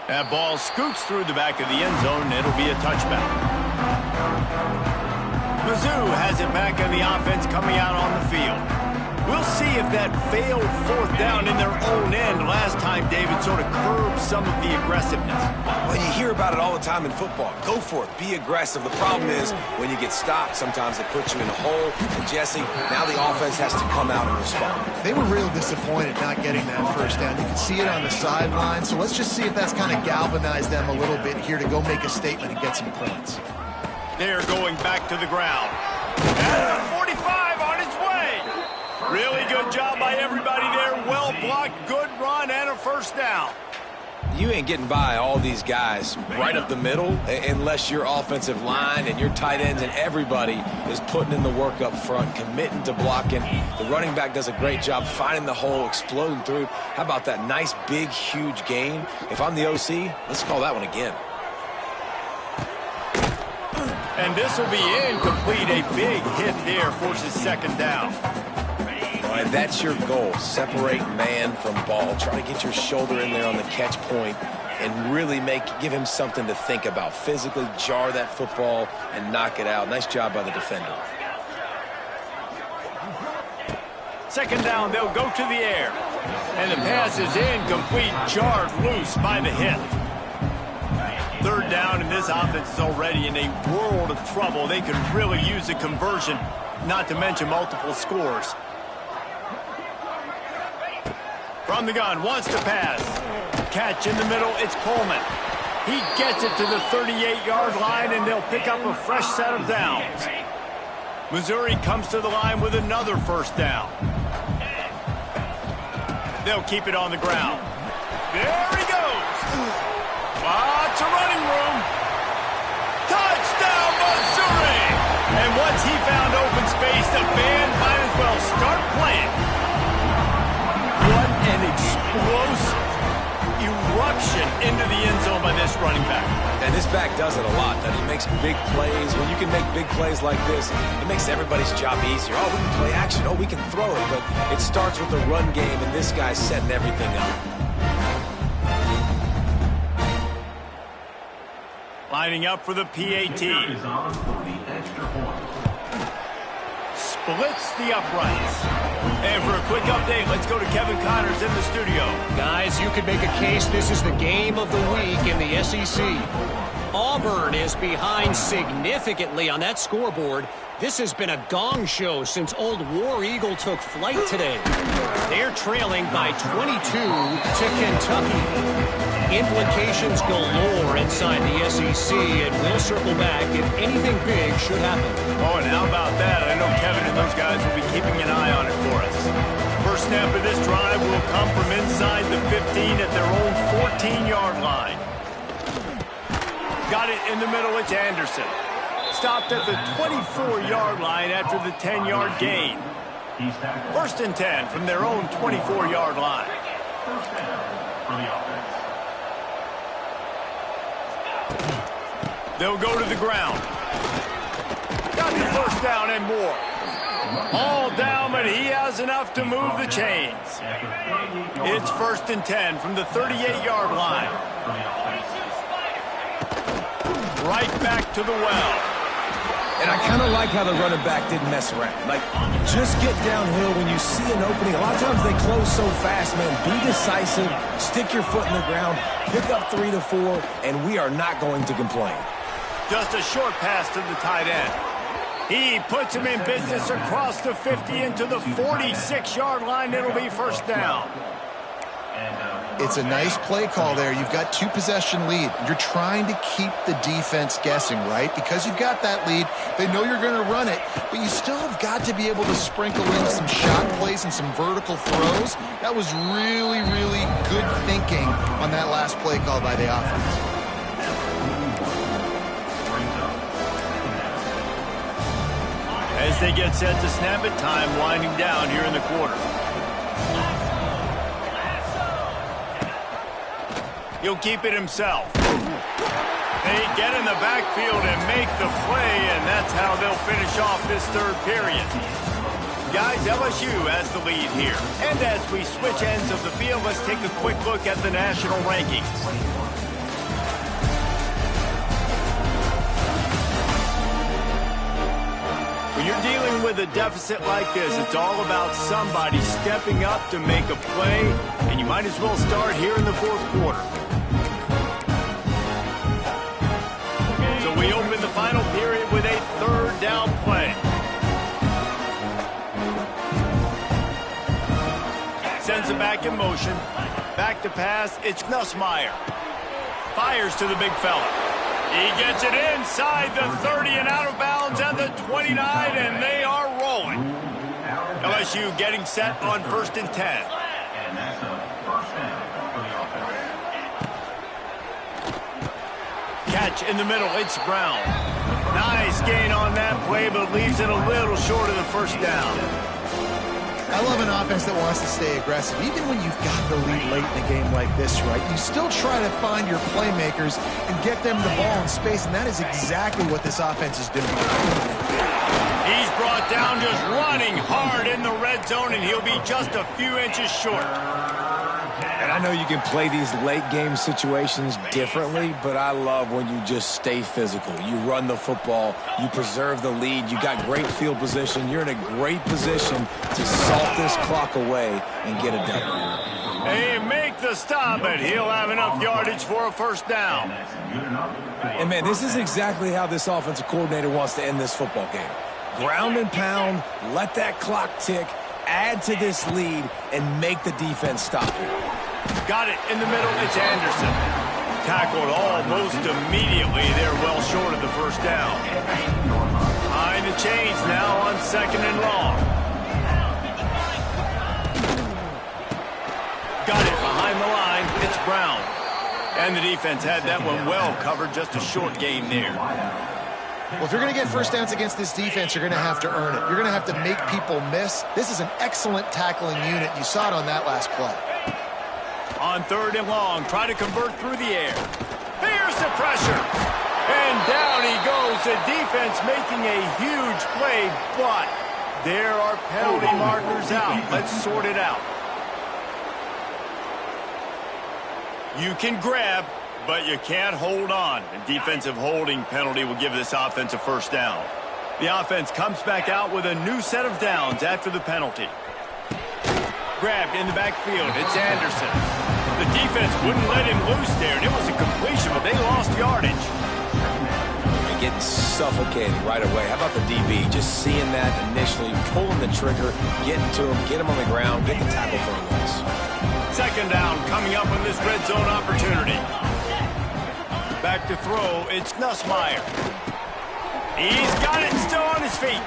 That ball scoots through the back of the end zone, and it'll be a touchback. Mizzou has it back on the offense coming out on the field. We'll see if that failed fourth down in their own end last time, David, sort of curbed some of the aggressiveness. Well, you hear about it all the time in football. Go for it. Be aggressive. The problem is when you get stopped, sometimes it puts you in a hole. And, Jesse, now the offense has to come out and respond. They were real disappointed not getting that first down. You can see it on the sideline. So let's just see if that's kind of galvanized them a little bit here to go make a statement and get some points. They're going back to the ground. And 45 on its way. Really good job by everybody there. Well blocked, good run, and a first down. You ain't getting by all these guys right up the middle unless your offensive line and your tight ends and everybody is putting in the work up front, committing to blocking. The running back does a great job finding the hole, exploding through. How about that nice, big, huge gain? If I'm the OC, let's call that one again. And this will be incomplete. A big hit there forces second down. All right, that's your goal. Separate man from ball. Try to get your shoulder in there on the catch point and really give him something to think about. Physically jar that football and knock it out. Nice job by the defender. Second down, they'll go to the air. And the pass is incomplete, jarred loose by the hit. Third down, and this offense is already in a world of trouble. They could really use a conversion, not to mention multiple scores. From the gun, wants to pass. Catch in the middle, it's Coleman. He gets it to the 38-yard line, and they'll pick up a fresh set of downs. Missouri comes to the line with another first down. They'll keep it on the ground. There he goes. Lots of running room. Touchdown, Missouri! And once he found open space, the band might as well start playing. What an explosive eruption into the end zone by this running back. And this back does it a lot. That he makes big plays. When you can make big plays like this, it makes everybody's job easier. Oh, we can play action. Oh, we can throw it. But it starts with the run game, and this guy's setting everything up. Lining up for the PAT. Splits the uprights. And for a quick update, let's go to Kevin Connors in the studio. Guys, you could make a case this is the game of the week in the SEC. Auburn is behind significantly on that scoreboard. This has been a gong show since old War Eagle took flight today. They're trailing by 22 to Kentucky. Implications galore inside the SEC, and we'll circle back if anything big should happen. Oh, and how about that? I know Kevin and those guys will be keeping an eye on it for us. First snap of this drive will come from inside the 15 at their own 14-yard line. Got it in the middle, it's Anderson. Stopped at the 24-yard line after the 10-yard gain. First and 10 from their own 24-yard line. First down for the offense. They'll go to the ground. Got the first down and more. All down, but he has enough to move the chains. It's first and 10 from the 38-yard line. Right back to the well. And I kind of like how the running back didn't mess around. Like, just get downhill when you see an opening. A lot of times they close so fast, man. Be decisive, stick your foot in the ground, pick up 3 to 4, and we are not going to complain. Just a short pass to the tight end. He puts him in business across the 50 into the 46-yard line. It'll be first down. It's a nice play call there. You've got 2-possession lead. You're trying to keep the defense guessing, right? Because you've got that lead. They know you're going to run it, but you still have got to be able to sprinkle in some shot plays and some vertical throws. That was really, really good thinking on that last play call by the offense. As they get set to snap it, time winding down here in the quarter. He'll keep it himself. They get in the backfield and make the play, and that's how they'll finish off this third period. Guys, LSU has the lead here. And as we switch ends of the field, let's take a quick look at the national rankings. When you're dealing Even with a deficit like this, it's all about somebody stepping up to make a play, and you might as well start here in the fourth quarter. So we open the final period with a third down play. Sends it back in motion. Back to pass, it's Nussmeier. Fires to the big fella. He gets it inside the 30 and out of bounds at the 29, and they are rolling. LSU getting set on 1st and 10. And that's a first down for the offense. Catch in the middle, it's Brown. Nice gain on that play, but leaves it a little short of the first down. I love an offense that wants to stay aggressive. Even when you've got the lead late in a game like this, right, you still try to find your playmakers and get them the ball in space, and that is exactly what this offense is doing. He's brought down just running hard in the red zone, and he'll be just a few inches short. And I know you can play these late game situations differently, but I love when you just stay physical. You run the football, you preserve the lead, you got great field position, you're in a great position to salt this clock away and get a W. They make the stop, but he'll have enough yardage for a first down. And man, this is exactly how this offensive coordinator wants to end this football game. Ground and pound, let that clock tick, add to this lead, and make the defense stop here. Got it in the middle, it's Anderson. Tackled almost immediately. They're well short of the first down. Behind the chains now on 2nd and long. Got it behind the line, it's Brown. And the defense had that one well covered, just a short gain there. Well, if you're going to get first downs against this defense, you're going to have to earn it. You're going to have to make people miss. This is an excellent tackling unit. You saw it on that last play. On 3rd and long, try to convert through the air. Here's the pressure. And down he goes. The defense making a huge play, but there are penalty markers out. Let's sort it out. You can grab, but you can't hold on. A defensive holding penalty will give this offense a first down. The offense comes back out with a new set of downs after the penalty. Grabbed in the backfield, it's Anderson. The defense wouldn't let him loose there, and it was a completion, but they lost yardage. They're getting suffocated right away. How about the DB? Just seeing that initially, pulling the trigger, getting to him, get him on the ground, get the tackle for a loss. 2nd down coming up on this red zone opportunity. Back to throw, it's Nussmeier. He's got it still on his feet.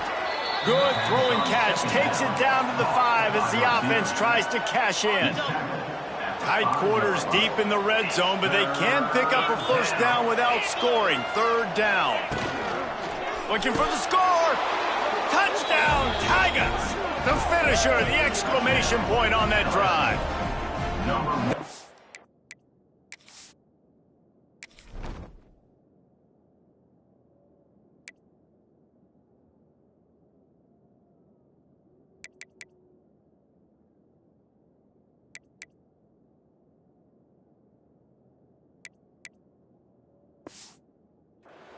Good throwing catch, takes it down to the 5 as the offense tries to cash in. Tight quarters deep in the red zone, but they can pick up a first down without scoring. 3rd down. Looking for the score. Touchdown, Tigers. The finisher, the exclamation point on that drive.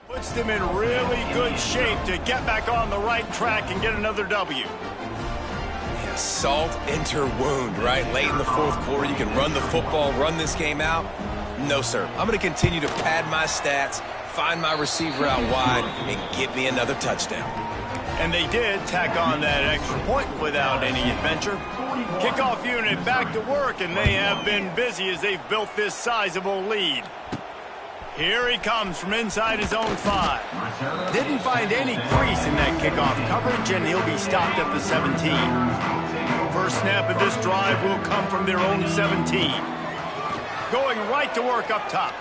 Puts them in really good shape to get back on the right track and get another W. Yeah, salt enter wound, right? Late in the fourth quarter, you can run the football, run this game out. No, sir. I'm going to continue to pad my stats, find my receiver out wide, and get me another touchdown. And they did tack on that extra point without any adventure. Kickoff unit back to work, and they have been busy as they've built this sizable lead. Here he comes from inside his own 5. Didn't find any crease in that kickoff coverage, and he'll be stopped at the 17. First snap of this drive will come from their own 17. Going right to work up top.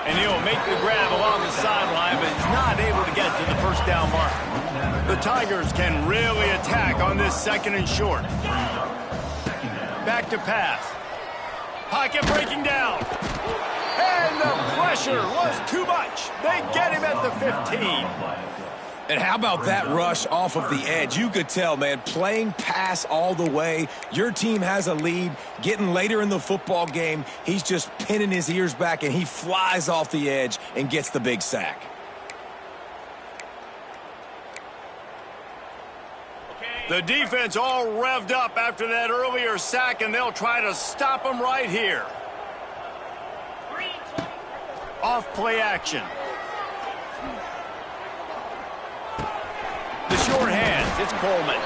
And he'll make the grab along the sideline, but he's not able to get to the first down mark. The Tigers can really attack on this 2nd and short. Back to pass. Pocket breaking down. And the pressure was too much. They get him at the 15. And how about that rush off of the edge? You could tell, man, playing pass all the way. Your team has a lead. Getting later in the football game, he's just pinning his ears back, and he flies off the edge and gets the big sack. The defense all revved up after that earlier sack, and they'll try to stop them right here. Off play action. The short hands, it's Coleman.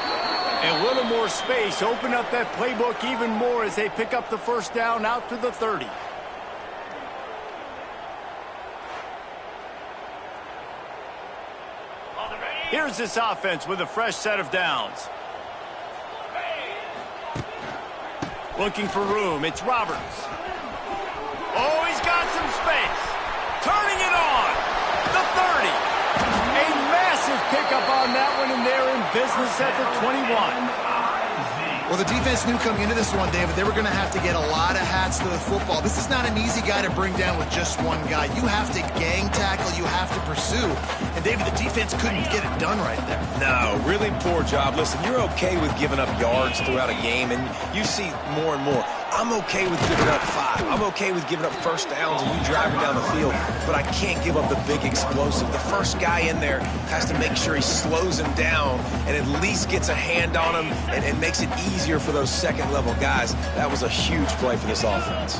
And a little more space, open up that playbook even more as they pick up the first down out to the 30. Here's this offense with a fresh set of downs. Looking for room, it's Roberts. Oh, he's got some space. Turning it on. The 30. A massive pickup on that one, and they're in business at the 21. Well, the defense knew coming into this one, David, they were going to have to get a lot of hats to the football. This is not an easy guy to bring down with just one guy. You have to gang tackle, you have to pursue. And, David, the defense couldn't get it done right there. No, really poor job. Listen, you're okay with giving up yards throughout a game, and you see more and more. I'm okay with giving up 5. I'm okay with giving up first downs and you driving down the field, but I can't give up the big explosive. The first guy in there has to make sure he slows him down and at least gets a hand on him and makes it easier for those second-level guys. That was a huge play for this offense.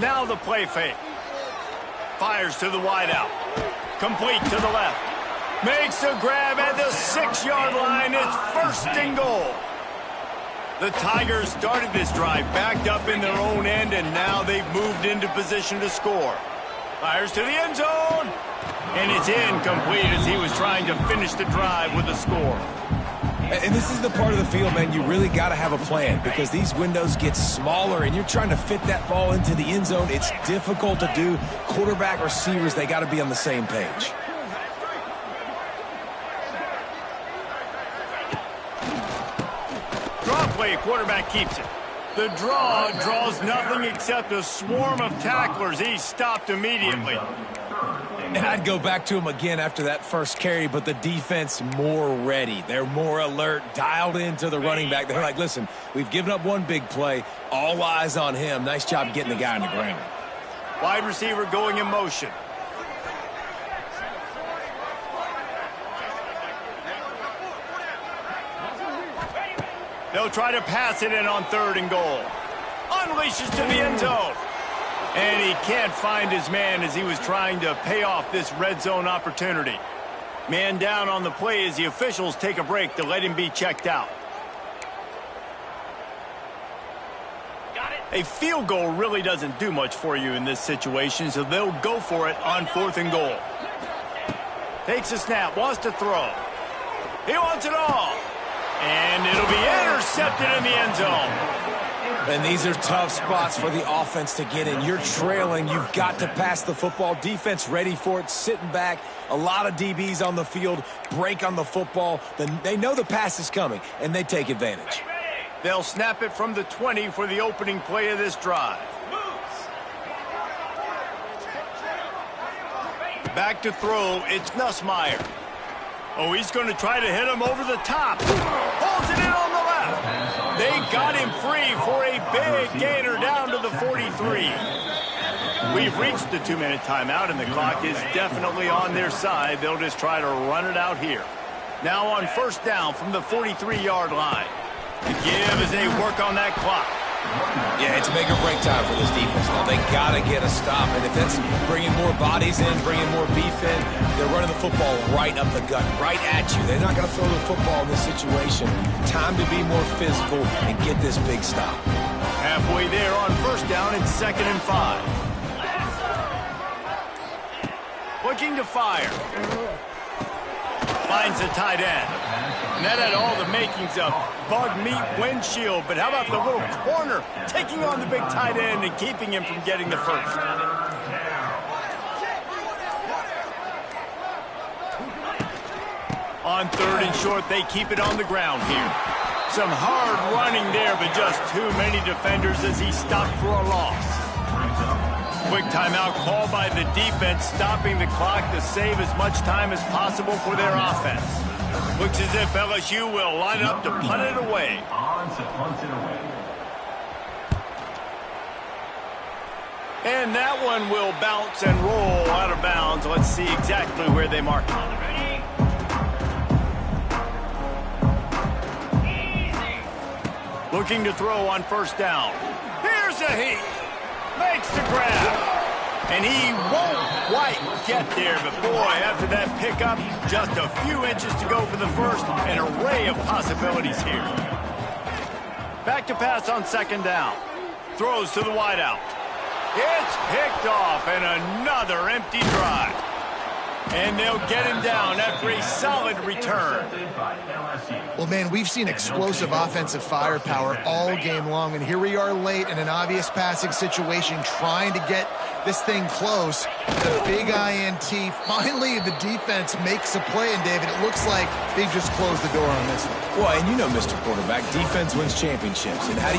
Now the play fake. Fires to the wideout. Complete to the left. Makes a grab at the 6-yard line. It's first and goal. The Tigers started this drive backed up in their own end, and now they've moved into position to score. Fires to the end zone. And it's incomplete as he was trying to finish the drive with a score. And this is the part of the field, man, you really got to have a plan because these windows get smaller and you're trying to fit that ball into the end zone. It's difficult to do. Quarterback, receivers, they got to be on the same page. Draw play, quarterback keeps it. The draw draws nothing except a swarm of tacklers. He's stopped immediately. And I'd go back to him again after that first carry, but the defense more ready. They're more alert, dialed into the running back. They're like, listen, we've given up one big play. All eyes on him. Nice job getting the guy on the ground. Wide receiver going in motion. They'll try to pass it in on 3rd and goal. Unleashes to the end zone. And he can't find his man as he was trying to pay off this red zone opportunity. Man down on the play as the officials take a break to let him be checked out. A field goal really doesn't do much for you in this situation, so they'll go for it on 4th and goal. Takes a snap, wants to throw. He wants it all. And it'll be intercepted in the end zone. And these are tough spots for the offense to get in. You're trailing. You've got to pass the football. Defense ready for it, sitting back. A lot of DBs on the field, break on the football. They know the pass is coming, and they take advantage. They'll snap it from the 20 for the opening play of this drive. Back to throw, it's Nussmeier. Oh, he's going to try to hit him over the top. Holds it in on the left. They got him free for a big gainer down to the 43. We've reached the 2-minute timeout, and the clock is definitely on their side. They'll just try to run it out here. Now on 1st down from the 43-yard line. The give as they work on that clock. Yeah, it's make or break time for this defense. Now, they got to get a stop, and if that's bringing more bodies in, bringing more beef in, they're running the football right up the gut, right at you. They're not going to throw the football in this situation. Time to be more physical and get this big stop. Halfway there on 1st down, it's 2nd and 5. Looking to fire. Finds the tight end. And that had all the makings of bug meat windshield. But how about the little corner taking on the big tight end and keeping him from getting the first? On 3rd and short, they keep it on the ground here. Some hard running there, but just too many defenders as he stopped for a loss. Quick timeout called by the defense, stopping the clock to save as much time as possible for their offense. Looks as if LSU will line up to punt it away. And that one will bounce and roll out of bounds. Let's see exactly where they mark it. Looking to throw on first down. Here's a heat. Makes the grab. And he won't quite get there, but boy, after that pickup, just a few inches to go for the first. An array of possibilities here. Back to pass on second down. Throws to the wideout. It's picked off, and another empty drive. And they'll get him down after a solid return. Well, man, we've seen explosive offensive firepower all game long, and here we are late in an obvious passing situation trying to get this thing close. The big INT. Finally, the defense makes a play, and David, it looks like they've just closed the door on this one. Well, and you know, Mr. Quarterback, defense wins championships. And how do you